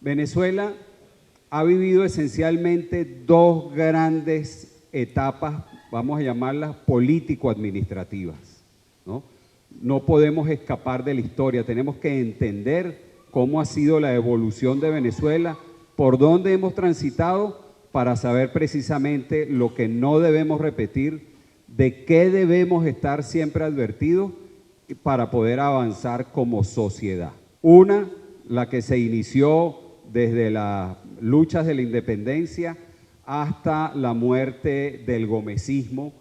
Venezuela ha vivido esencialmente dos grandes etapas, vamos a llamarlas político-administrativas, ¿no? No podemos escapar de la historia, tenemos que entender cómo ha sido la evolución de Venezuela, por dónde hemos transitado para saber precisamente lo que no debemos repetir, de qué debemos estar siempre advertidos para poder avanzar como sociedad. Una, la que se inició desde las luchas de la independencia hasta la muerte del gomecismo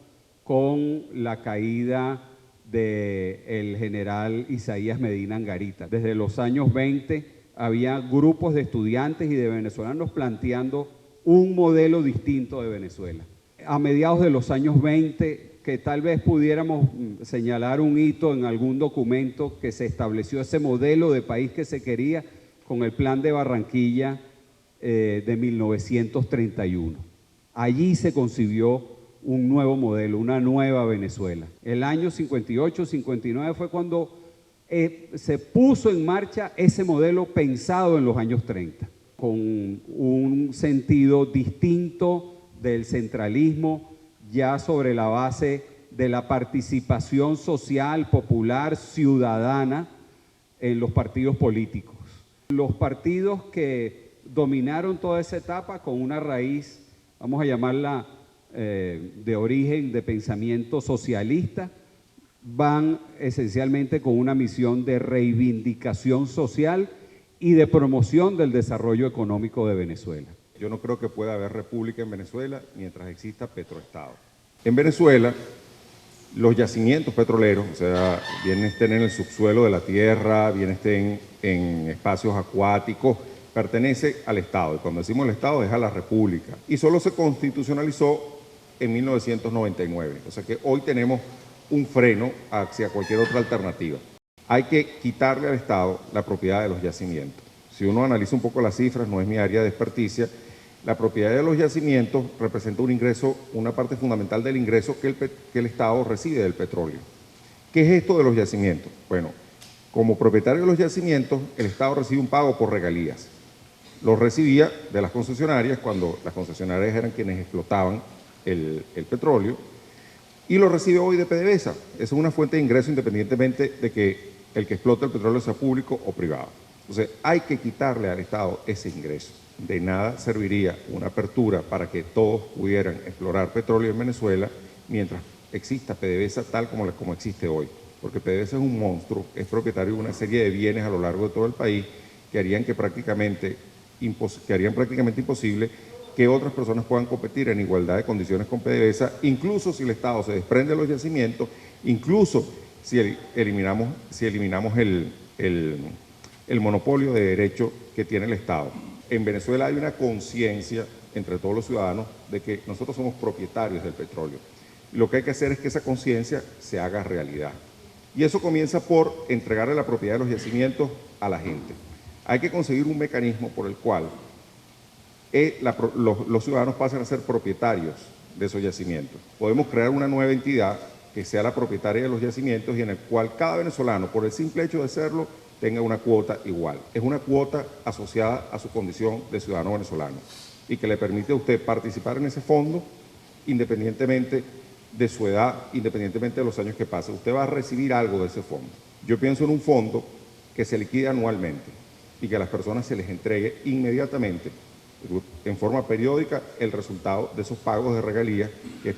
con la caída del general Isaías Medina Angarita. Desde los años 20 había grupos de estudiantes y de venezolanos planteando un modelo distinto de Venezuela. A mediados de los años 20, que tal vez pudiéramos señalar un hito en algún documento que se estableció ese modelo de país que se quería con el Plan de Barranquilla de 1931. Allí se concibió un nuevo modelo, una nueva Venezuela. El año 58-59 fue cuando se puso en marcha ese modelo pensado en los años 30, con un sentido distinto del centralismo, ya sobre la base de la participación social, popular, ciudadana en los partidos políticos. Los partidos que dominaron toda esa etapa con una raíz, vamos a llamarla de origen de pensamiento socialista, van esencialmente con una misión de reivindicación social y de promoción del desarrollo económico de Venezuela. Yo no creo que pueda haber república en Venezuela mientras exista petroestado. En Venezuela, los yacimientos petroleros, o sea, bien estén en el subsuelo de la tierra, bien estén en espacios acuáticos, pertenece al Estado. Y cuando decimos el Estado es a la República. Y solo se constitucionalizó en 1999. O sea que hoy tenemos un freno hacia cualquier otra alternativa. Hay que quitarle al Estado la propiedad de los yacimientos. Si uno analiza un poco las cifras, no es mi área de experticia, la propiedad de los yacimientos representa un ingreso, una parte fundamental del ingreso que el Estado recibe del petróleo. ¿Qué es esto de los yacimientos? Bueno, como propietario de los yacimientos, el Estado recibe un pago por regalías. Lo recibía de las concesionarias, cuando las concesionarias eran quienes explotaban el petróleo, y lo recibe hoy de PDVSA. Esa es una fuente de ingreso independientemente de que el que explota el petróleo sea público o privado. Entonces, hay que quitarle al Estado ese ingreso. De nada serviría una apertura para que todos pudieran explorar petróleo en Venezuela mientras exista PDVSA tal como existe hoy. Porque PDVSA es un monstruo, es propietario de una serie de bienes a lo largo de todo el país que harían prácticamente imposible que otras personas puedan competir en igualdad de condiciones con PDVSA, incluso si el Estado se desprende de los yacimientos, incluso si eliminamos el monopolio de derecho que tiene el Estado. En Venezuela hay una conciencia entre todos los ciudadanos de que nosotros somos propietarios del petróleo. Lo que hay que hacer es que esa conciencia se haga realidad. Y eso comienza por entregarle la propiedad de los yacimientos a la gente. Hay que conseguir un mecanismo por el cual los ciudadanos pasen a ser propietarios de esos yacimientos. Podemos crear una nueva entidad que sea la propietaria de los yacimientos y en el cual cada venezolano, por el simple hecho de serlo, tenga una cuota igual. Es una cuota asociada a su condición de ciudadano venezolano y que le permite a usted participar en ese fondo independientemente de su edad, independientemente de los años que pase. Usted va a recibir algo de ese fondo. Yo pienso en un fondo que se liquide anualmente y que a las personas se les entregue inmediatamente, en forma periódica, el resultado de esos pagos de regalías que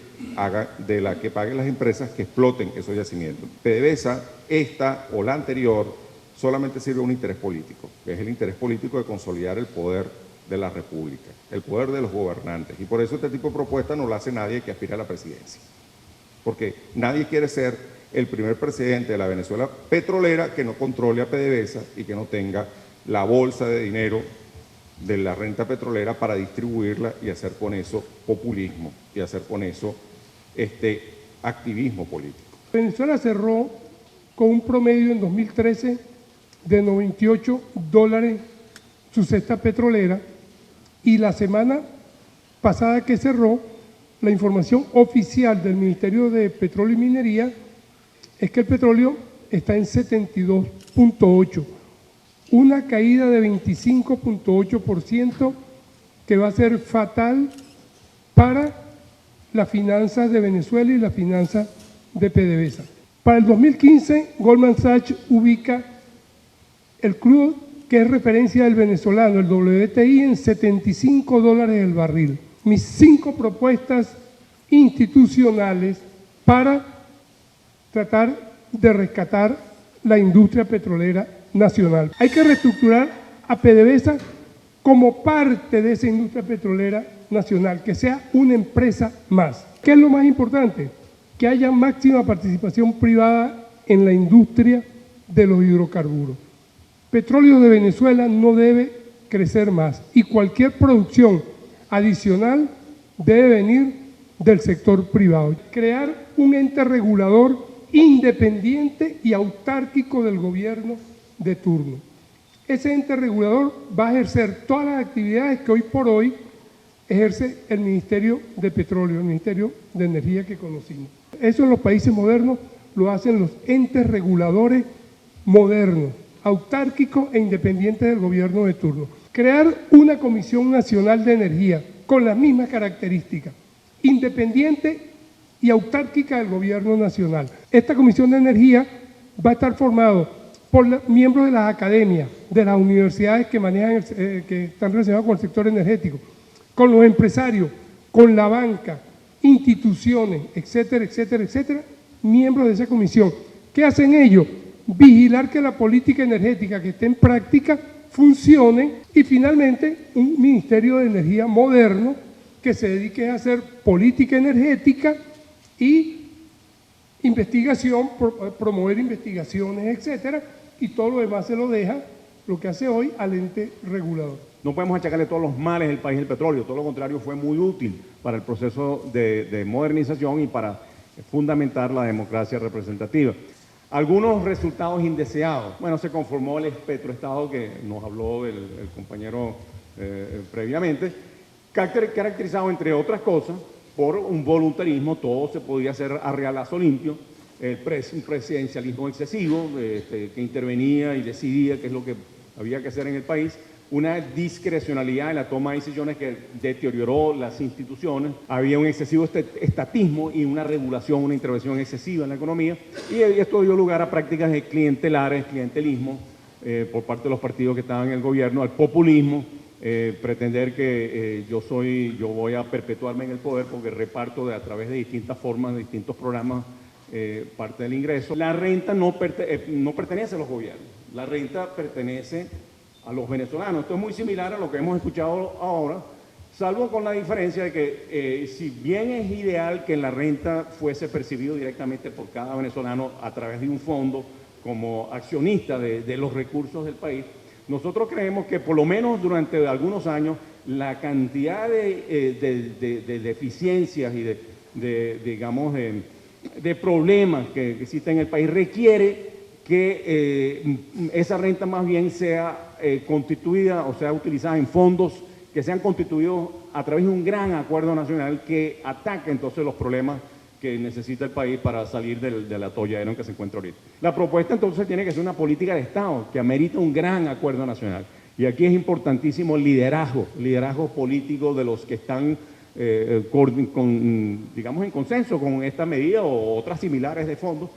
paguen las empresas que exploten esos yacimientos. PDVSA, esta o la anterior, solamente sirve a un interés político, que es el interés político de consolidar el poder de la República, el poder de los gobernantes. Y por eso este tipo de propuesta no la hace nadie que aspira a la presidencia. Porque nadie quiere ser el primer presidente de la Venezuela petrolera que no controle a PDVSA y que no tenga la bolsa de dinero de la renta petrolera para distribuirla y hacer con eso populismo y hacer con eso activismo político. Venezuela cerró con un promedio en 2013 de $98 su cesta petrolera y la semana pasada que cerró, la información oficial del Ministerio de Petróleo y Minería es que el petróleo está en 72.8, una caída de 25.8% que va a ser fatal para las finanzas de Venezuela y las finanzas de PDVSA. Para el 2015, Goldman Sachs ubica el crudo, que es referencia del venezolano, el WTI, en $75 el barril. Mis 5 propuestas institucionales para tratar de rescatar la industria petrolera nacional. Hay que reestructurar a PDVSA como parte de esa industria petrolera nacional, que sea una empresa más. ¿Qué es lo más importante? Que haya máxima participación privada en la industria de los hidrocarburos. Petróleo de Venezuela no debe crecer más y cualquier producción adicional debe venir del sector privado. Crear un ente regulador independiente y autárquico del gobierno de turno. Ese ente regulador va a ejercer todas las actividades que hoy por hoy ejerce el Ministerio de Petróleo, el Ministerio de Energía que conocimos. Eso en los países modernos lo hacen los entes reguladores modernos, autárquicos e independientes del gobierno de turno. Crear una Comisión Nacional de Energía con las mismas características, independiente y autárquica del gobierno nacional. Esta Comisión de Energía va a estar formada por miembros de las academias, de las universidades que manejan, que están relacionadas con el sector energético, con los empresarios, con la banca, instituciones, etcétera, etcétera, etcétera, miembros de esa comisión. ¿Qué hacen ellos? Vigilar que la política energética que esté en práctica funcione y finalmente un Ministerio de Energía moderno que se dedique a hacer política energética y investigación, promover investigaciones, etcétera, y todo lo demás se lo deja, lo que hace hoy, al ente regulador. No podemos achacarle todos los males del país del petróleo, todo lo contrario, fue muy útil para el proceso de modernización y para fundamentar la democracia representativa. Algunos resultados indeseados. Bueno, se conformó el Petroestado que nos habló el compañero previamente, caracterizado, entre otras cosas, por un voluntarismo. Todo se podía hacer a realazo limpio, un presidencialismo excesivo que intervenía y decidía qué es lo que había que hacer en el país, una discrecionalidad en la toma de decisiones que deterioró las instituciones, había un excesivo estatismo y una regulación, una intervención excesiva en la economía, y esto dio lugar a prácticas de clientelismo por parte de los partidos que estaban en el gobierno, al populismo, pretender que yo voy a perpetuarme en el poder porque reparto a través de distintas formas, de distintos programas, parte del ingreso. La renta no pertenece a los gobiernos, la renta pertenece a los venezolanos. Esto es muy similar a lo que hemos escuchado ahora, salvo con la diferencia de que si bien es ideal que la renta fuese percibido directamente por cada venezolano a través de un fondo como accionista de los recursos del país, nosotros creemos que por lo menos durante algunos años la cantidad de deficiencias y de problemas que existen en el país requiere que esa renta más bien sea constituida o sea utilizada en fondos que sean constituidos a través de un gran acuerdo nacional que ataque entonces los problemas que necesita el país para salir del atolladero en que se encuentra ahorita. La propuesta entonces tiene que ser una política de Estado que amerita un gran acuerdo nacional. Y aquí es importantísimo el liderazgo político de los que están digamos en consenso con esta medida o otras similares de fondos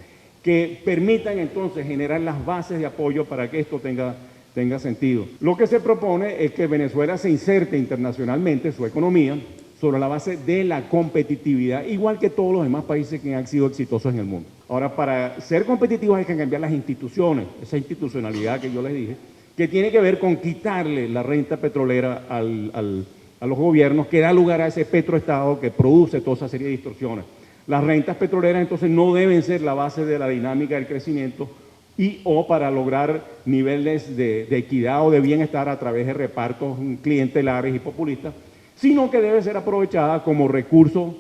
que permitan entonces generar las bases de apoyo para que esto tenga sentido. Lo que se propone es que Venezuela se inserte internacionalmente, su economía, sobre la base de la competitividad, igual que todos los demás países que han sido exitosos en el mundo. Ahora, para ser competitivos hay que cambiar las instituciones, esa institucionalidad que yo les dije, que tiene que ver con quitarle la renta petrolera a los gobiernos, que da lugar a ese petroestado que produce toda esa serie de distorsiones. Las rentas petroleras entonces no deben ser la base de la dinámica del crecimiento o para lograr niveles de equidad o de bienestar a través de repartos clientelares y populistas, sino que debe ser aprovechada como recurso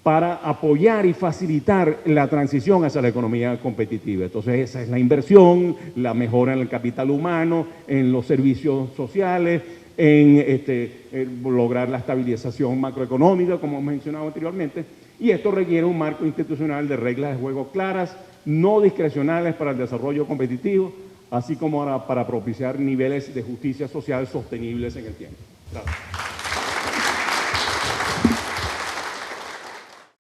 para apoyar y facilitar la transición hacia la economía competitiva. Entonces esa es la inversión, la mejora en el capital humano, en los servicios sociales, en lograr la estabilización macroeconómica, como hemos mencionado anteriormente, y esto requiere un marco institucional de reglas de juego claras, no discrecionales para el desarrollo competitivo, así como para propiciar niveles de justicia social sostenibles en el tiempo. Gracias.